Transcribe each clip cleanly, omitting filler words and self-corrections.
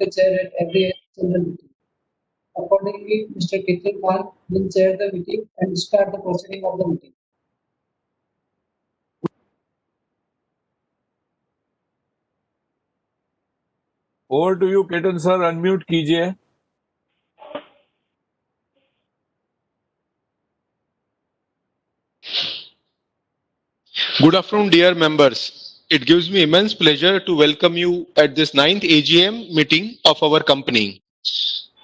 the chair at every general meeting. Accordingly, Mr. Ketan Khan will chair the meeting and start the proceeding of the meeting. Over to you, Ketan sir. Unmute कीजिए. Good afternoon, dear members. It gives me immense pleasure to welcome you at this 9th AGM meeting of our company.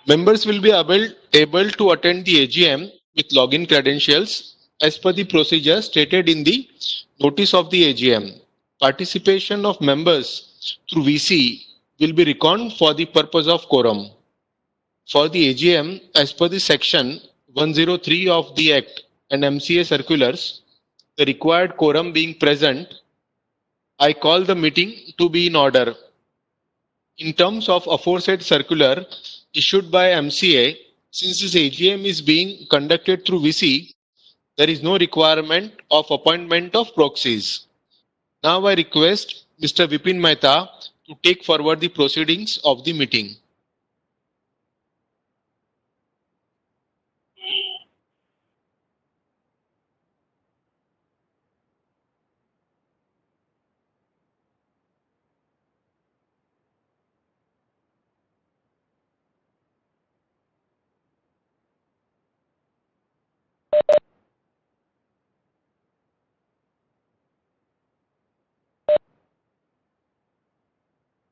Members will be able to attend the AGM with login credentials as per the procedure stated in the notice of the AGM. Participation of members through VC will be reckoned for the purpose of quorum. For the AGM, as per the section 103 of the Act and MCA circulars, the required quorum being present, I call the meeting to be in order. In terms of aforesaid circular issued by MCA, since this AGM is being conducted through VC, there is no requirement of appointment of proxies. Now I request Mr. Vipin Mehta to take forward the proceedings of the meeting.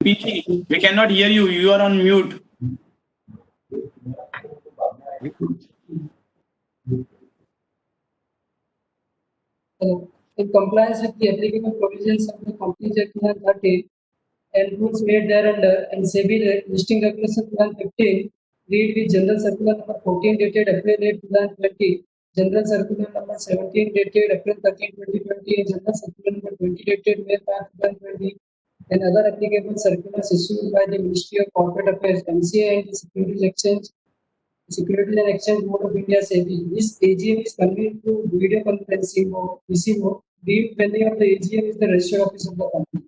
PC, we cannot hear you. You are on mute. Hello. In compliance with the applicable provisions of the Companies Act 2013 and rules made thereunder and SEBI listing regulation 2015, read with General Circular number 14 dated April 8, 2020, General Circular number 17 dated April 13, 2020, and General Circular number 20 dated May 5, 2020, and other applicable circulars issued by the Ministry of Corporate Affairs, MCA, and the Securities and Exchange Board of India (SEBI). This AGM is convened through video conferencing mode (VC mode). The venue of the AGM is the registered office of the company.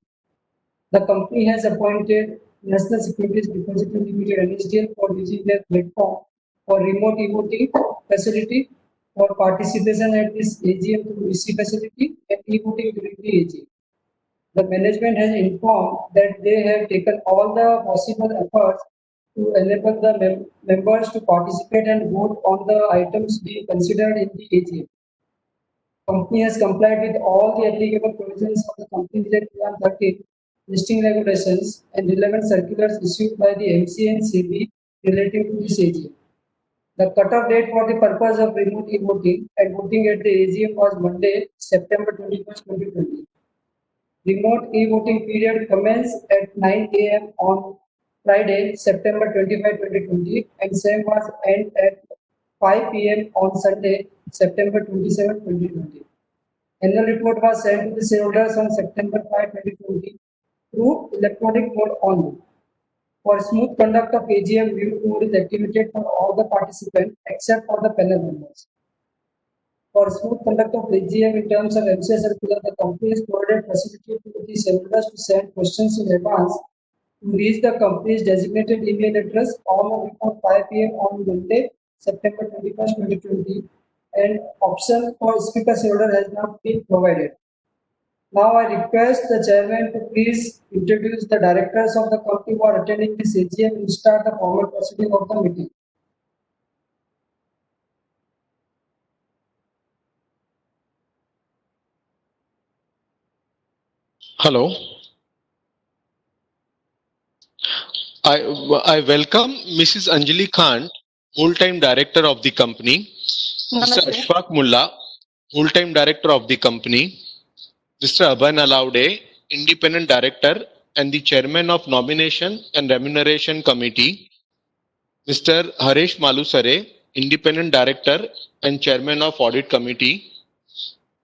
The company has appointed National Securities Depository Limited (NSDL) for using their platform for remote e-voting facility for participation at this AGM through VC facility and e-voting during the AGM. The management has informed that they have taken all the possible efforts to enable the members to participate and vote on the items being considered in the AGM. Company has complied with all the applicable provisions of the Companies Act 2013 listing regulations and relevant circulars issued by the MCA and SEBI relating to this AGM. The cutoff date for the purpose of remote e-voting and voting at the AGM was Monday, September 21st, 2020. Remote e-voting period commenced at 9 a.m. on Friday, September 25, 2020, and same was end at 5 p.m. on Sunday, September 27, 2020. Annual report was sent to the shareholders on September 5, 2020 through electronic mode only. For smooth conduct of AGM, mute mode is activated for all the participants except for the panel members. For smooth conduct of AGM in terms of MCA circular, the company has provided facility to the shareholders to send questions in advance to reach the company's designated email address on before 5 p.m. on Monday, September 21st, 2020, and option for speaker shareholder has not been provided. Now I request the chairman to please introduce the directors of the company who are attending this AGM and start the formal proceeding of the meeting. Hello. I welcome Mrs. Anjali Khan, full-time director of the company, Mr. Ashfaq Mullah, full-time director of the company, Mr. Abhan Alaude, independent director and the chairman of Nomination and Remuneration Committee, Mr. Haresh Malusare, independent director and chairman of Audit Committee,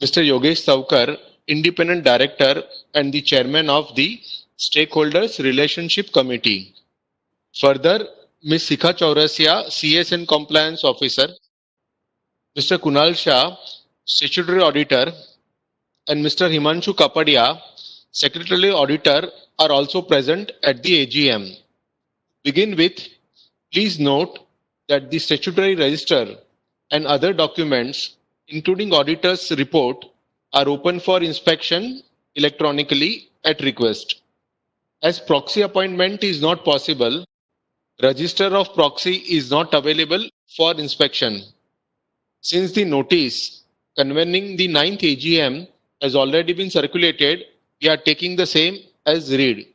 Mr. Yogesh Saukar, independent director and the chairman of the Stakeholders Relationship Committee. Further, Ms. Sikha Chaurasia, CS and Compliance Officer, Mr. Kunal Shah, Statutory Auditor, and Mr. Himanshu Kapadia, Secretarial Auditor, are also present at the AGM. Begin with, please note that the statutory register and other documents, including auditor's report, are open for inspection electronically at request. As proxy appointment is not possible, register of proxy is not available for inspection. Since the notice convening the 9th AGM has already been circulated, we are taking the same as read.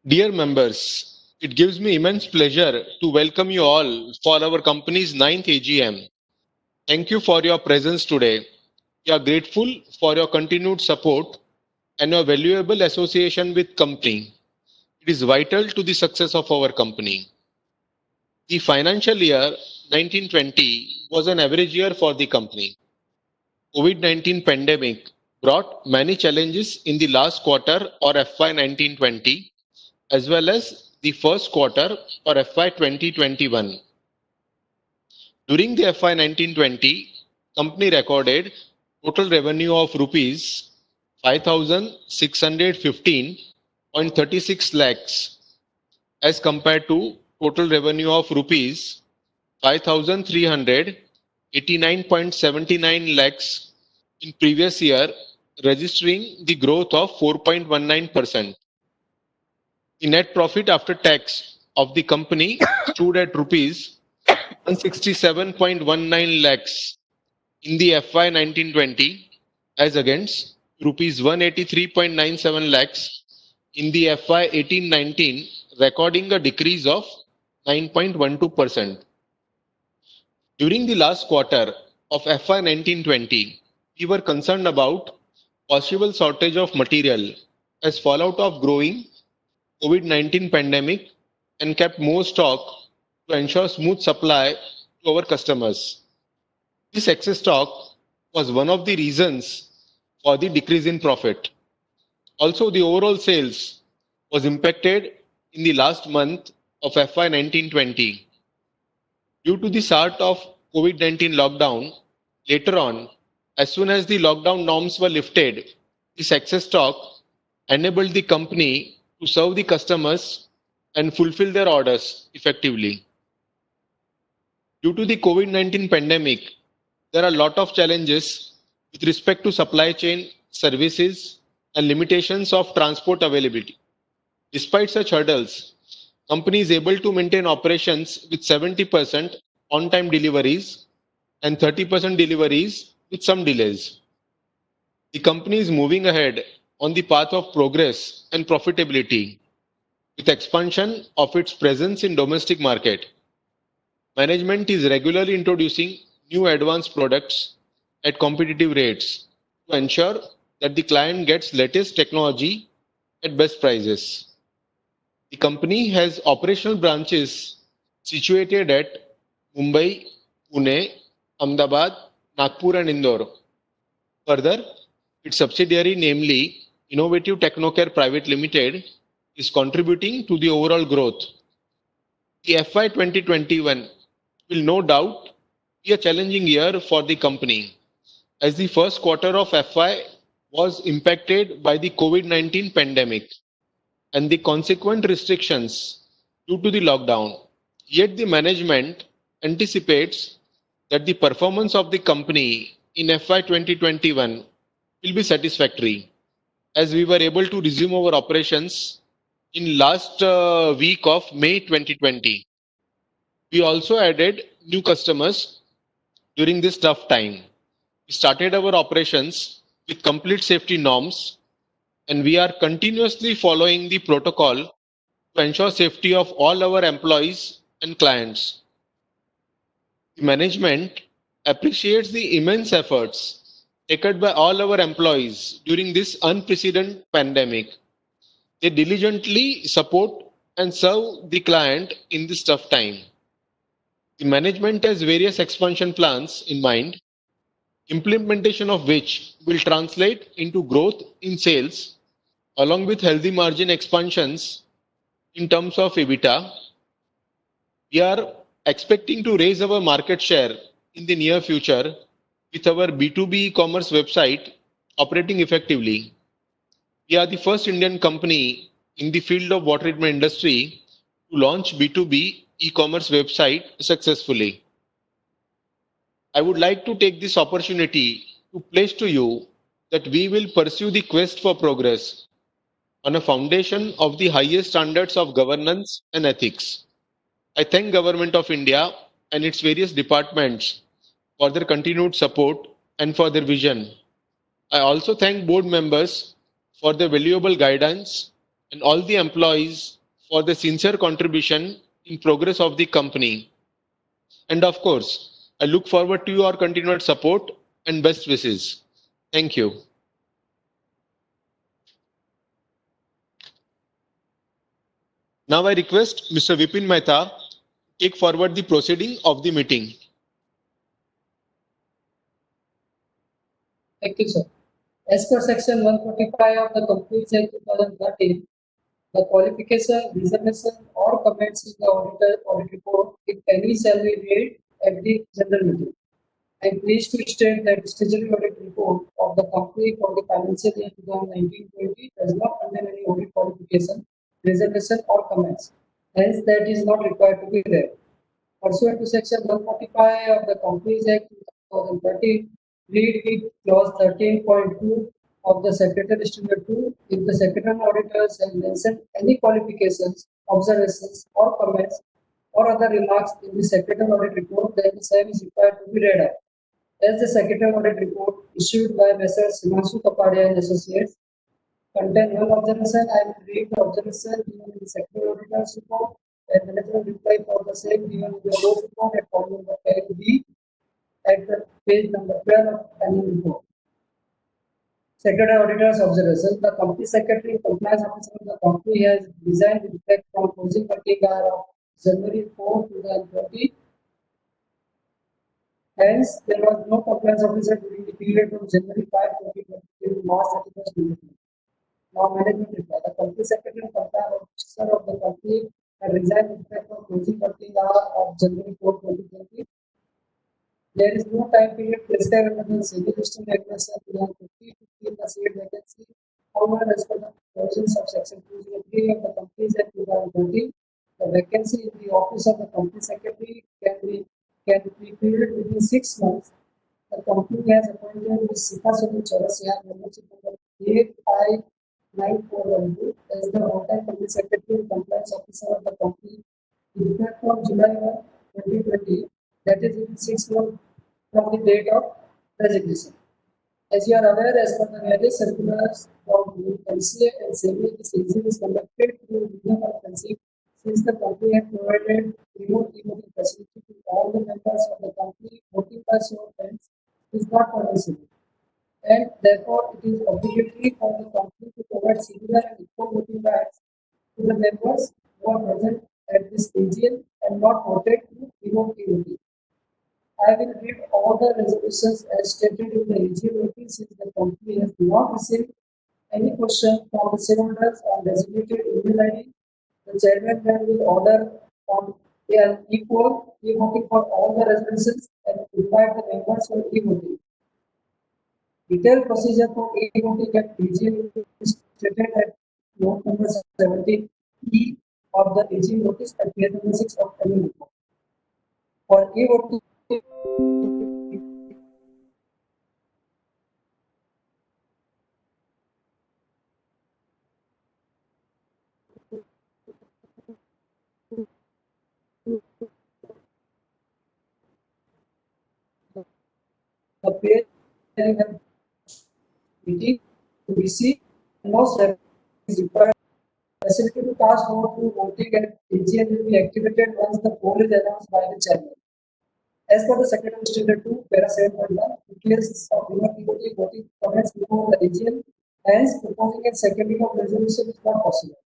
Dear members, it gives me immense pleasure to welcome you all for our company's 9th AGM. Thank you for your presence today. We are grateful for your continued support and your valuable association with company. It is vital to the success of our company. The financial year 1920 was an average year for the company. COVID-19 pandemic brought many challenges in the last quarter or FY 1920 as well as the first quarter or FY 2021. During the FY 1920, company recorded total revenue of rupees 5,615.36 lakhs as compared to total revenue of rupees 5,389.79 lakhs in previous year, registering the growth of 4.19%. The net profit after tax of the company stood at rupees 167.19 lakhs in the FY 1920 as against rupees 183.97 lakhs in the FY 1819, recording a decrease of 9.12%. During the last quarter of FY 1920, we were concerned about possible shortage of material as fallout of growing COVID-19 pandemic and kept more stock to ensure smooth supply to our customers. This excess stock was one of the reasons for the decrease in profit. Also, the overall sales was impacted in the last month of FY 1920. Due to the start of COVID-19 lockdown, later on, as soon as the lockdown norms were lifted, this excess stock enabled the company to serve the customers and fulfill their orders effectively. Due to the COVID-19 pandemic, there are a lot of challenges with respect to supply chain, services, and limitations of transport availability. Despite such hurdles, company is able to maintain operations with 70% on-time deliveries and 30% deliveries with some delays. The company is moving ahead on the path of progress and profitability with expansion of its presence in domestic market. Management is regularly introducing new advanced products at competitive rates to ensure that the client gets latest technology at best prices. The company has operational branches situated at Mumbai, Pune, Ahmedabad, Nagpur and Indore. Further, its subsidiary, namely Innovative Technocare Private Limited, is contributing to the overall growth. The FY 2021 will no doubt be a challenging year for the company, as the first quarter of FY was impacted by the COVID-19 pandemic and the consequent restrictions due to the lockdown. Yet the management anticipates that the performance of the company in FY 2021 will be satisfactory, as we were able to resume our operations in last week of May 2020. We also added new customers during this tough time. We started our operations with complete safety norms, and we are continuously following the protocol to ensure safety of all our employees and clients. The management appreciates the immense efforts taken by all our employees during this unprecedented pandemic. They diligently support and serve the client in this tough time. The management has various expansion plans in mind, implementation of which will translate into growth in sales along with healthy margin expansions in terms of EBITDA. We are expecting to raise our market share in the near future with our B2B e-commerce website operating effectively. We are the first Indian company in the field of water treatment industry to launch B2B e-commerce website successfully. I would like to take this opportunity to place to you that we will pursue the quest for progress on a foundation of the highest standards of governance and ethics. I thank Government of India and its various departments for their continued support and for their vision. I also thank board members for their valuable guidance and all the employees for their sincere contribution in progress of the company. And of course, I look forward to your continued support and best wishes. Thank you. Now I request Mr. Vipin Mehta to take forward the proceeding of the meeting. Thank you, sir. As per Section 145 of the Companies Act 2013, the qualification, reservation, or comments in the auditor audit report, if any, shall be made at the general meeting. I am pleased to state that statutory audit report of the company for the financial year 2019-20 does not contain any audit qualification, reservation, or comments. Hence, that is not required to be there. Pursuant to Section 145 of the Companies Act 2013, read with clause 13.2 of the Secretary Standard 2, if the Secretary Auditors have mentioned any qualifications, observations, or comments, or other remarks in the Secretary Audit Report, then the same is required to be read out. As the Secretary Audit Report issued by Messrs. Himanshu Kapadia and Associates contain one observation, I will read the observation given in the Secretary Auditor's report and management reply for the same given in the board report at point number 10B at the page number 12 of annual report. Secretary Auditor's observation. The company secretary and compliance officer of the company has resigned with effect from closing working hour of January 4, 2020. Hence, there was no compliance officer during the period from January 5, 2020 to March 31st, 2020. Now, management reply. The company secretary and compliance officer of the company had resigned with effect from closing working hour of January 4, 2020. There is no time period prescribed under the civil listing regulation 2050 to fill the seat vacancy. However, as per the provisions of section 203 of the Companies Act 2020, the vacancy in the office of the company secretary can be filled within 6 months. The company has appointed Ms. Sita Sunil Chaurasia, membership number 859412, as the all-time company secretary and compliance officer of the company with effect from July 1, 2020, that is within 6 months from the date of resignation. As you are aware, as per the various circulars from NCA and SEBI, this exam is conducted through video conferencing since the company had provided remote e-voting facility to all the members of the company. Voting by show of hands is not permissible, and therefore it is obligatory for the company to provide similar and equal voting rights to the members who are present at this AGM and not voted through remote e-voting. I will read all the resolutions as stated in the AGM notice since the company has not received any question from the shareholders on designated email ID. The chairman then will order on an equal e-voting for all the resolutions and invite the members for e-voting. Detailed procedure for e-voting at AGM is stated at note number 17E of the AGM notice at page number 6 of annual report. For e-voting, the page meeting to receive and most is required. Facility to cast vote through voting at AGM will be activated once the poll is announced by the chairman. As per the Secretary Standard 2, Para 7.1, in case of remote voting comments before the AGM, hence proposing and seconding of resolution is not possible.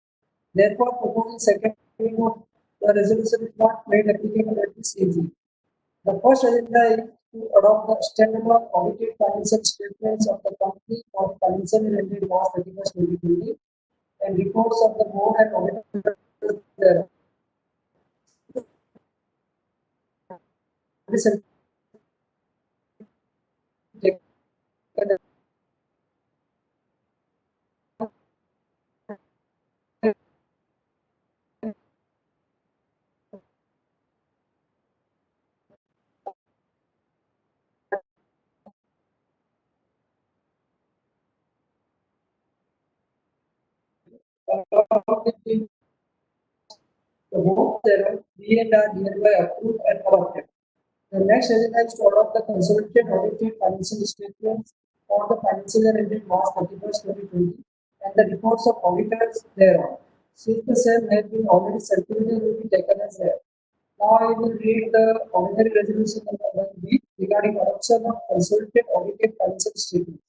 Therefore, proposing seconding of the resolution is not made applicable at this AGM. The first agenda is to adopt the standalone audited financial statements of the company for the financial year ended March 31st, 2020, and reports of the board and auditors thereof. This along with the vote thereof be and are hereby approved and adopted. The next agenda is to adopt the consolidated audited financial statements for the financial year ended March 31st, 2020, and the reports of auditors thereon. Since the same have been already circulated, will be taken as read. Now I will read the ordinary resolution number 1B regarding adoption of consolidated audited financial statements.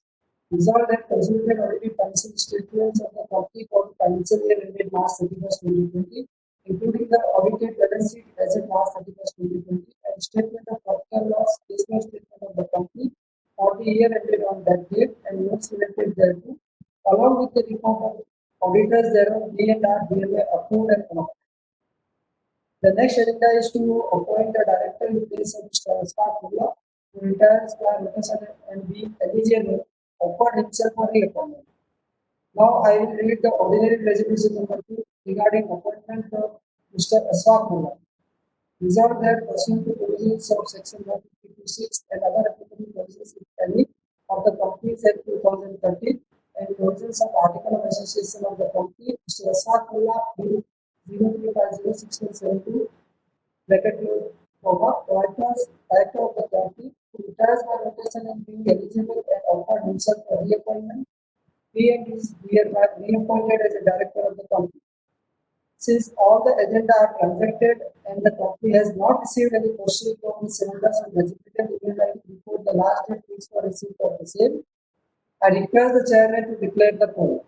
Resolved that consolidated audited financial statements of the company for the financial year ended March 31st, 2020, including the audited balance sheet as of March 31st, 2020, and statement of profit and loss, business statement of the company for the year ended on that date and notes related thereto, along with the report of auditors thereof, be and are hereby approved and adopted. The next agenda is to appoint a director in place of Mr. Asfaq Ullah, who retires by rotation and be eligible, offered himself for reappointment. Now I will read the ordinary resolution number 2 regarding appointment of Mr. Asfaq Ullah. Resolved that pursuant to provisions of Section 156 and other applicable provisions, if any, of the Companies Act 2013 and provisions of Article of Association of the Company, Mr. Asfaq Ullah, 03506172, bracket director of the company, who retires by rotation and being eligible and offered himself for reappointment, he and is hereby reappointed as a director of the company. Since all the agenda are transacted and the company has not received any question from the shareholders on designated email ID before the last date fixed for receipt of the same, I request the chairman to declare the poll.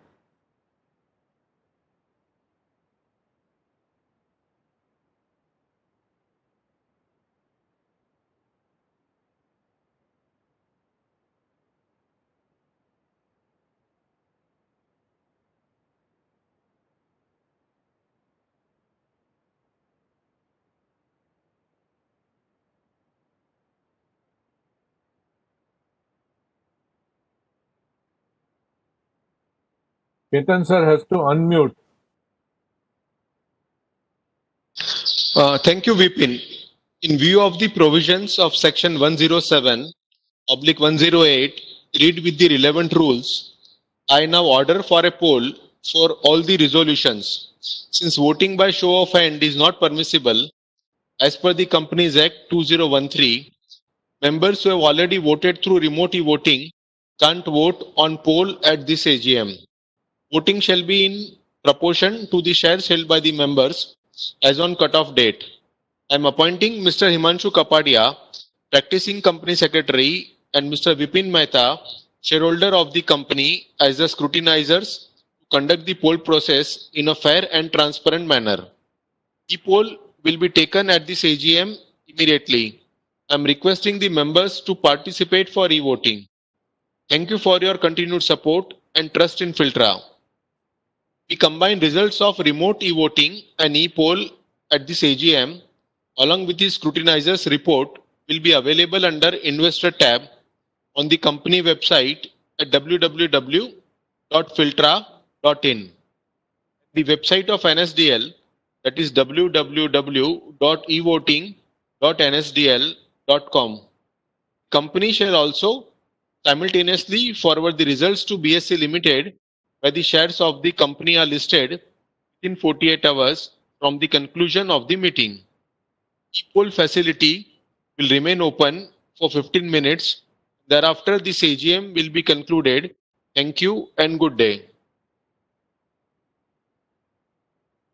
Ketan sir has to unmute. Thank you, Vipin. In view of the provisions of Section 107/108, read with the relevant rules, I now order for a poll for all the resolutions. Since voting by show of hand is not permissible, as per the Companies Act 2013, members who have already voted through remote e-voting can't vote on poll at this AGM. Voting shall be in proportion to the shares held by the members as on cut-off date. I am appointing Mr. Himanshu Kapadia, practicing company secretary, and Mr. Vipin Mehta, shareholder of the company, as the scrutinizers to conduct the poll process in a fair and transparent manner. The poll will be taken at this AGM immediately. I am requesting the members to participate for e-voting. Thank you for your continued support and trust in Filtra. We combine results of remote e-voting and e-poll at this AGM along with the scrutinizer's report will be available under Investor tab on the company website at www.filtra.in. The website of NSDL, that is www.evoting.nsdl.com. Company shall also simultaneously forward the results to BSE Limited where the shares of the company are listed within 48 hours from the conclusion of the meeting. E-poll facility will remain open for 15 minutes. Thereafter, this AGM will be concluded. Thank you and good day.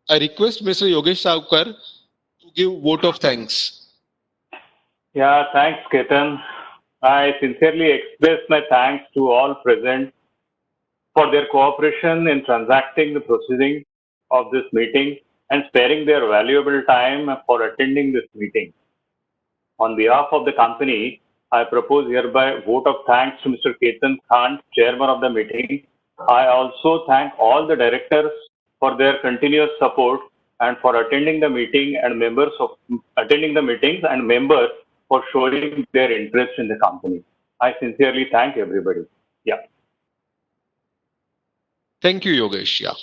I request Mr. Yogesh Savkar to give vote of thanks. Yeah, thanks, Ketan. I sincerely express my thanks to all present for their cooperation in transacting the proceedings of this meeting and sparing their valuable time for attending this meeting. On behalf of the company, I propose hereby vote of thanks to Mr. Ketan Khan, chairman of the meeting. I also thank all the directors for their continuous support and for attending the meeting and members of attending the meetings and members for showing their interest in the company. I sincerely thank everybody. Yeah. Thank you, Yogesh. Yeah.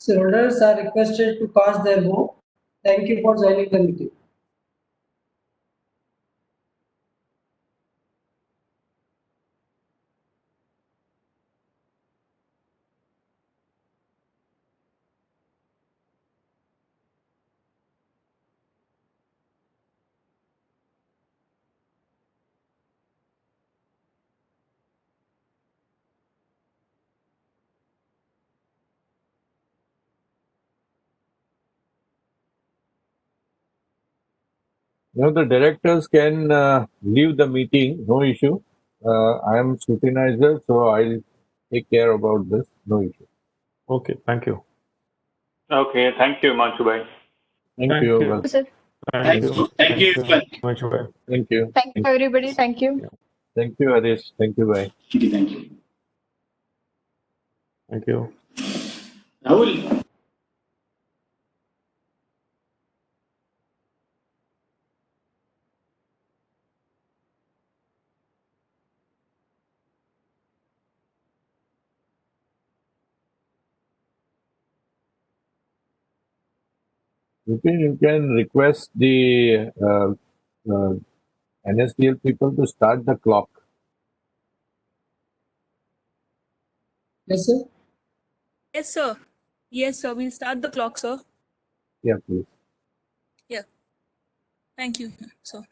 Shareholders are requested to cast their vote. Thank you for joining the meeting. The directors can leave the meeting, no issue. I am scrutinizer, so I'll take care about this, no issue. Okay, thank you. Okay, thank you, Manchu bhai. Thank Thank you. you. Well, Sir. Thank you. Thank you, everyone. Much well. thank you. Thank you, everybody. Thank you. Thank you, Harish. Thank you, bye. Thank you. Thank you. Thank you. Rahul. You can request the NSDL people to start the clock. Yes, sir. Yes, sir. Yes, sir. We'll start the clock, sir. Yeah, please. Yeah. Thank you, sir.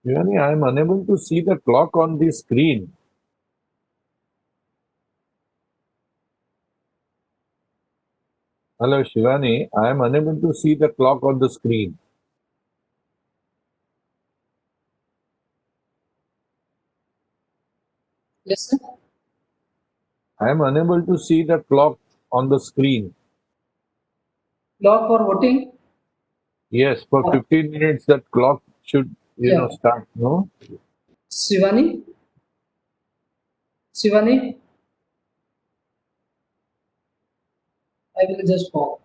Shivani, I am unable to see the clock on the screen. Hello, Shivani. I am unable to see the clock on the screen. Yes, sir. I am unable to see the clock on the screen. Clock for voting. Yes, for 15 minutes that clock should, Yeah. start, no? Shivani. Shivani. I will just call.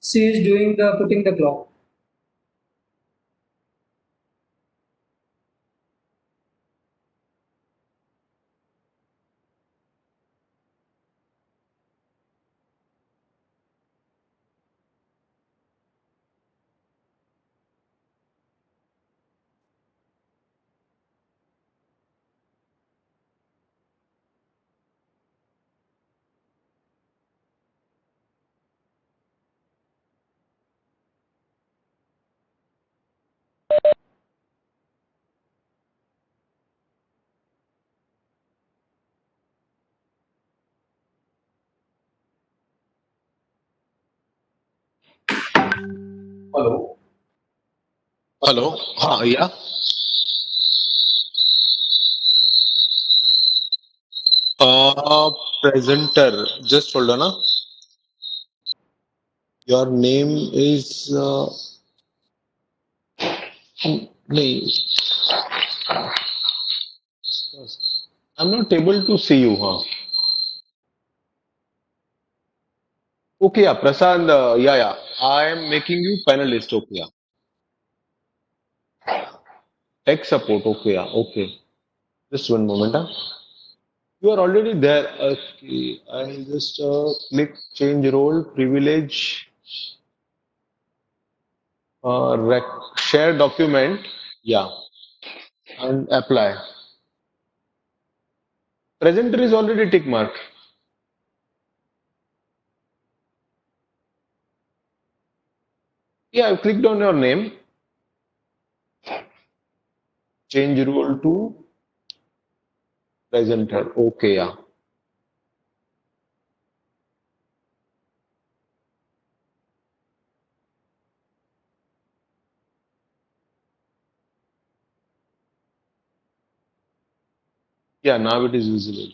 She is doing the putting the clock. Hello. Hello. Yeah. Presenter. Just hold on. Your name is. No, I'm not able to see you. Okay, yeah, Prasad. Yeah. I am making you panelist. Okay, yeah. Tech support. Okay, yeah. Okay. Just one moment. You are already there. Okay. I'll just click change role, privilege, share document. Yeah. And apply. Presenter is already tick mark. Yeah, I've clicked on your name. Change role to presenter. Okay, yeah. Yeah, now it is visible.